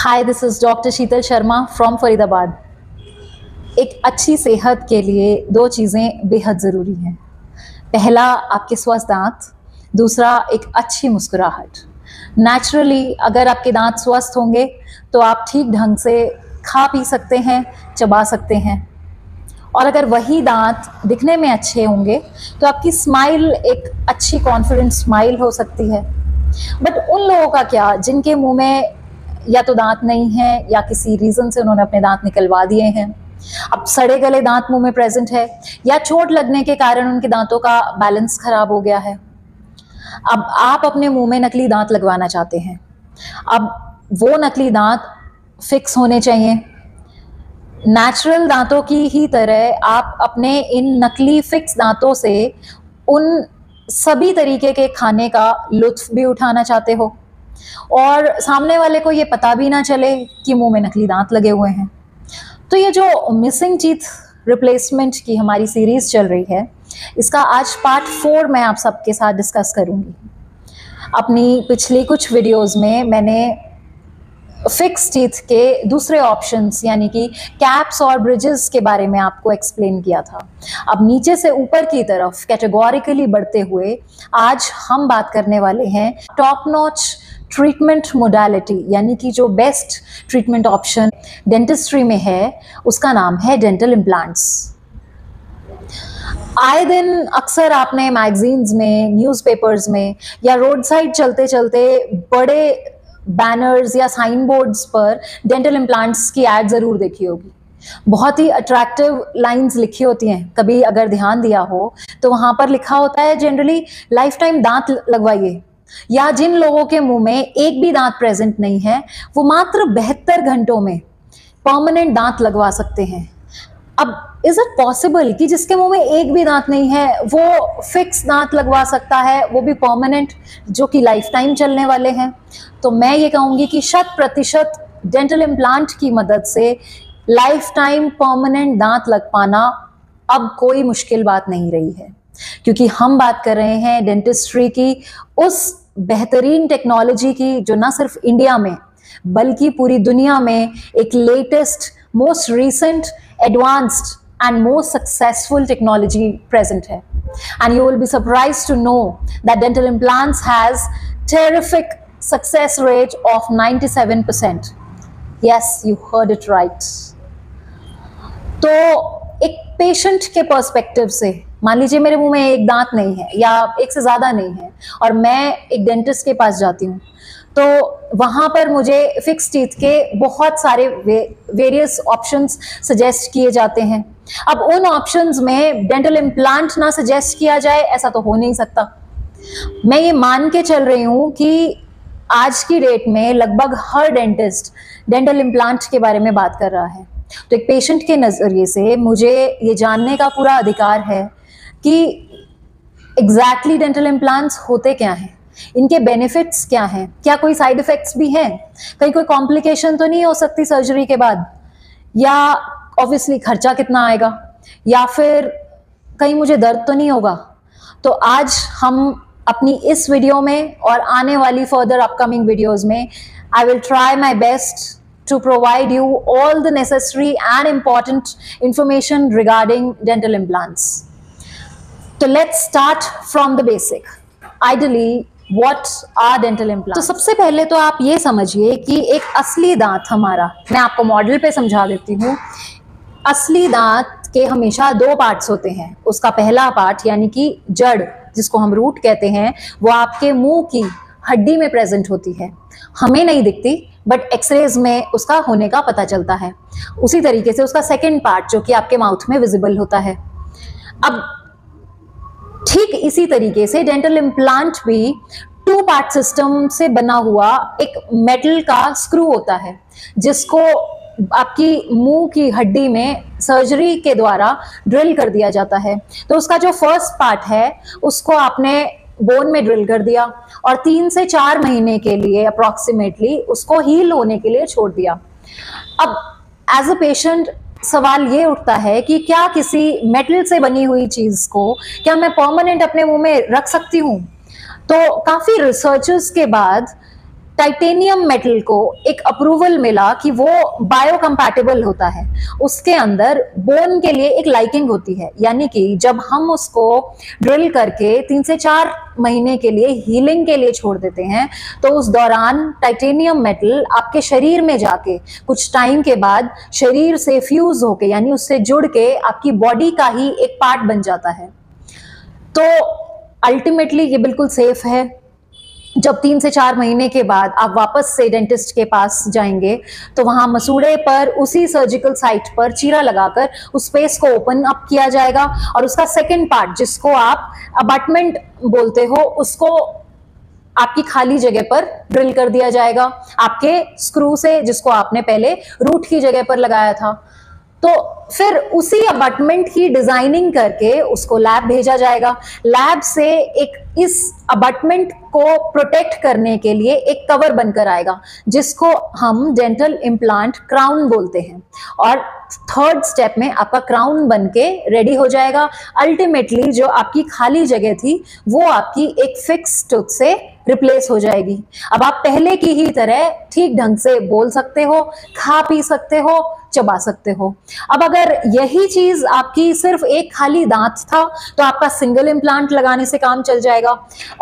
Hi, this is doctor Sheetal Sharma from Faridabad. एक अच्छी सेहत के लिए दो चीज़ें बेहद ज़रूरी हैं। पहला आपके स्वस्थ दांत, दूसरा एक अच्छी मुस्कुराहट। नेचुरली अगर आपके दांत स्वस्थ होंगे तो आप ठीक ढंग से खा पी सकते हैं, चबा सकते हैं। और अगर वही दांत दिखने में अच्छे होंगे तो आपकी स्माइल एक अच्छी कॉन्फिडेंट स्माइल हो सकती है। बट उन लोगों का क्या जिनके मुंह में या तो दांत नहीं है या किसी रीज़न से उन्होंने अपने दांत निकलवा दिए हैं, अब सड़े गले दांत मुंह में प्रेजेंट है या चोट लगने के कारण उनके दांतों का बैलेंस खराब हो गया है। अब आप अपने मुंह में नकली दांत लगवाना चाहते हैं। अब वो नकली दांत फिक्स होने चाहिए। नेचुरल दांतों की ही तरह आप अपने इन नकली फिक्स दांतों से उन सभी तरीके के खाने का लुत्फ भी उठाना चाहते हो और सामने वाले को ये पता भी ना चले कि मुंह में नकली दांत लगे हुए हैं। तो ये जो मिसिंग टीथ रिप्लेसमेंट की हमारी सीरीज चल रही है, इसका आज पार्ट 4 मैं आप सबके साथ डिस्कस करूंगी। अपनी पिछली कुछ वीडियोस में मैंने फिक्स टीथ के दूसरे ऑप्शंस यानी कि कैप्स और ब्रिजेस के बारे में आपको एक्सप्लेन किया था। अब नीचे से ऊपर की तरफ कैटेगोरिकली बढ़ते हुए आज हम बात करने वाले हैं टॉप नॉच ट्रीटमेंट मोडालिटी, यानी कि जो बेस्ट ट्रीटमेंट ऑप्शन डेंटिस्ट्री में है उसका नाम है डेंटल इम्प्लांट्स। आए दिन अक्सर आपने मैगजीन्स में, न्यूज़पेपर्स में या रोड साइड चलते चलते बड़े बैनर्स या साइन बोर्ड्स पर डेंटल इम्प्लांट्स की ऐड ज़रूर देखी होगी। बहुत ही अट्रैक्टिव लाइंस लिखी होती हैं। कभी अगर ध्यान दिया हो तो वहाँ पर लिखा होता है जनरली लाइफ टाइम दांत लगवाइए, या जिन लोगों के मुंह में एक भी दांत प्रेजेंट नहीं है वो मात्र 72 घंटों में परमानेंट दांत लगवा सकते हैं। अब इज इट पॉसिबल कि जिसके मुंह में एक भी दांत नहीं है वो फिक्स दांत लगवा सकता है, वो भी परमानेंट, जो कि लाइफ टाइम चलने वाले हैं? तो मैं ये कहूँगी कि 100% डेंटल इम्प्लांट की मदद से लाइफ टाइम परमानेंट दांत लग पाना अब कोई मुश्किल बात नहीं रही है, क्योंकि हम बात कर रहे हैं डेंटिस्ट्री की उस बेहतरीन टेक्नोलॉजी की जो ना सिर्फ इंडिया में बल्कि पूरी दुनिया में एक latest, most recent, advanced and most successful technology present है. And you will be surprised to know that dental implants has terrific success rate of 97%. Yes, you heard it right. तो एक पेशेंट के पर्सपेक्टिव से मान लीजिए मेरे मुंह में एक दांत नहीं है या एक से ज़्यादा नहीं है और मैं एक डेंटिस्ट के पास जाती हूँ, तो वहाँ पर मुझे फिक्स टीथ के बहुत सारे वेरियस ऑप्शंस सजेस्ट किए जाते हैं। अब उन ऑप्शंस में डेंटल इम्प्लांट ना सजेस्ट किया जाए ऐसा तो हो नहीं सकता। मैं ये मान के चल रही हूँ कि आज की डेट में लगभग हर डेंटिस्ट डेंटल इम्प्लांट के बारे में बात कर रहा है। तो एक पेशेंट के नज़रिए से मुझे ये जानने का पूरा अधिकार है कि एग्जैक्टली डेंटल इम्प्लांट्स होते क्या हैं, इनके बेनिफिट्स क्या हैं, क्या कोई साइड इफ़ेक्ट्स भी हैं, कहीं कोई कॉम्प्लिकेशन तो नहीं हो सकती सर्जरी के बाद, या ऑब्वियसली खर्चा कितना आएगा, या फिर कहीं मुझे दर्द तो नहीं होगा। तो आज हम अपनी इस वीडियो में और आने वाली फर्दर अपकमिंग वीडियोस में I will try my best to provide you all the necessary and important information regarding dental implants. So let's start from the basic. Ideally, what are dental implants? तो सबसे पहले तो आप ये समझिए कि एक असली दांत हमारा, मैं आपको मॉडल पे समझा देती हूँ। असली दांत के हमेशा 2 पार्ट्स होते हैं। उसका पहला पार्ट यानी कि जड़, जिसको हम रूट कहते हैं, वो आपके मुंह की हड्डी में प्रेजेंट होती है। हमें नहीं दिखती बट एक्सरेज में उसका होने का पता चलता है। उसी तरीके से उसका सेकेंड पार्ट जो कि आपके माउथ में विजिबल होता है। अब ठीक इसी तरीके से डेंटल इम्प्लांट भी 2 पार्ट सिस्टम से बना हुआ एक मेटल का स्क्रू होता है, जिसको आपकी मुंह की हड्डी में सर्जरी के द्वारा ड्रिल कर दिया जाता है। तो उसका जो फर्स्ट पार्ट है उसको आपने बोन में ड्रिल कर दिया और 3 से 4 महीने के लिए अप्रॉक्सीमेटली उसको हील होने के लिए छोड़ दिया। अब एज अ पेशेंट सवाल ये उठता है कि क्या किसी मेटल से बनी हुई चीज़ को क्या मैं परमानेंट अपने मुंह में रख सकती हूँ? तो काफ़ी रिसर्चेस के बाद टाइटेनियम मेटल को एक अप्रूवल मिला कि वो बायोकम्पैटिबल होता है, उसके अंदर बोन के लिए एक लाइकिंग होती है, यानी कि जब हम उसको ड्रिल करके 3 से 4 महीने के लिए हीलिंग के लिए छोड़ देते हैं, तो उस दौरान टाइटेनियम मेटल आपके शरीर में जाके कुछ टाइम के बाद शरीर से फ्यूज होके, यानी उससे जुड़ के आपकी बॉडी का ही एक पार्ट बन जाता है। तो अल्टीमेटली ये बिल्कुल सेफ है। जब 3 से 4 महीने के बाद आप वापस से डेंटिस्ट के पास जाएंगे, तो वहां मसूड़े पर उसी सर्जिकल साइट पर चीरा लगाकर उस स्पेस को ओपन अप किया जाएगा और उसका सेकंड पार्ट, जिसको आप अबटमेंट बोलते हो, उसको आपकी खाली जगह पर ड्रिल कर दिया जाएगा आपके स्क्रू से, जिसको आपने पहले रूट की जगह पर लगाया था। तो फिर उसी अबटमेंट की डिजाइनिंग करके उसको लैब भेजा जाएगा। लैब से एक इस अबटमेंट को प्रोटेक्ट करने के लिए एक कवर बनकर आएगा, जिसको हम डेंटल इम्प्लांट क्राउन बोलते हैं, और थर्ड स्टेप में आपका क्राउन बनके रेडी हो जाएगा। अल्टीमेटली जो आपकी खाली जगह थी वो आपकी एक फिक्स टूथ से रिप्लेस हो जाएगी। अब आप पहले की ही तरह ठीक ढंग से बोल सकते हो, खा पी सकते हो, चबा सकते हो। अब अगर यही चीज आपकी सिर्फ एक खाली दांत था, तो आपका सिंगल इम्प्लांट लगाने से काम चल जाएगा,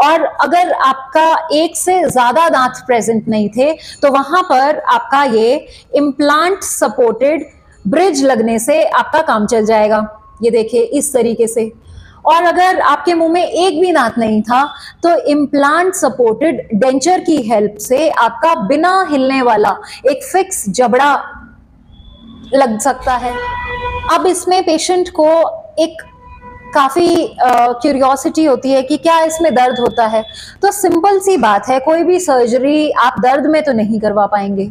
और अगर आपका एक से ज्यादा दांत प्रेजेंट नहीं थे, तो वहां पर आपका ये इम्प्लांट सपोर्टेड ब्रिज लगने से आपका काम चल जाएगा। ये देखिए इस तरीके से। और अगर आपके मुंह में एक भी दांत नहीं था, तो इम्प्लांट सपोर्टेड डेंचर की हेल्प से आपका बिना हिलने वाला एक फिक्स जबड़ा लग सकता है। अब इसमें पेशेंट को एक काफी क्यूरियोसिटी होती है कि क्या इसमें दर्द होता है। तो सिंपल सी बात है, कोई भी सर्जरी आप दर्द में तो नहीं करवा पाएंगे।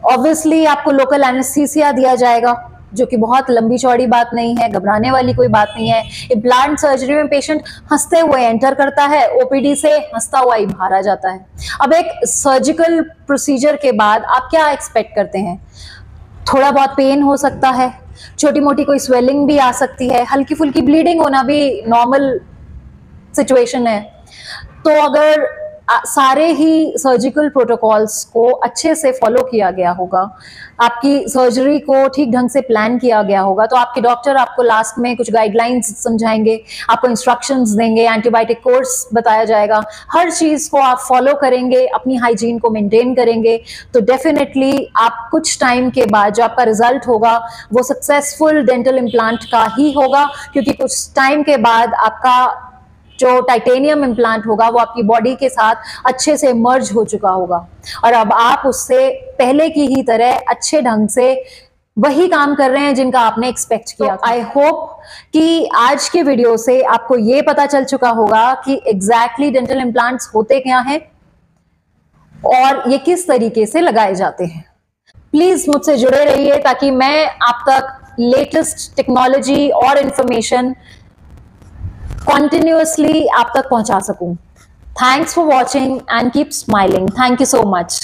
ऑब्वियसली आपको लोकल एनेस्थीसिया दिया जाएगा, जो कि बहुत लंबी चौड़ी बात नहीं है, घबराने वाली कोई बात नहीं है। इम्प्लांट सर्जरी में पेशेंट हंसते हुए एंटर करता है, ओपीडी से हंसता हुआ ही बाहर आ जाता है। अब एक सर्जिकल प्रोसीजर के बाद आप क्या एक्सपेक्ट करते हैं? थोड़ा बहुत पेन हो सकता है, छोटी मोटी कोई स्वेलिंग भी आ सकती है, हल्की फुल्की ब्लीडिंग होना भी नॉर्मल सिचुएशन है। तो अगर सारे ही सर्जिकल प्रोटोकॉल्स को अच्छे से फॉलो किया गया होगा, आपकी सर्जरी को ठीक ढंग से प्लान किया गया होगा, तो आपके डॉक्टर आपको लास्ट में कुछ गाइडलाइंस समझाएंगे, आपको इंस्ट्रक्शंस देंगे, एंटीबायोटिक कोर्स बताया जाएगा। हर चीज को आप फॉलो करेंगे, अपनी हाइजीन को मेंटेन करेंगे, तो डेफिनेटली आप कुछ टाइम के बाद जो आपका रिजल्ट होगा वो सक्सेसफुल डेंटल इम्प्लांट का ही होगा, क्योंकि कुछ टाइम के बाद आपका जो टाइटेनियम इम्प्लांट होगा वो आपकी बॉडी के साथ अच्छे से मर्ज हो चुका होगा, और अब आप उससे पहले की ही तरह अच्छे ढंग से वही काम कर रहे हैं जिनका आपने एक्सपेक्ट किया। आई होप कि आज के वीडियो से आपको ये पता चल चुका होगा कि एग्जैक्टली डेंटल इम्प्लांट्स होते क्या हैं और ये किस तरीके से लगाए जाते हैं। प्लीज मुझसे जुड़े रहिए ताकि मैं आप तक लेटेस्ट टेक्नोलॉजी और इंफॉर्मेशन continuously आप तक पहुंचा सकूं। Thanks for watching and keep smiling. Thank you so much.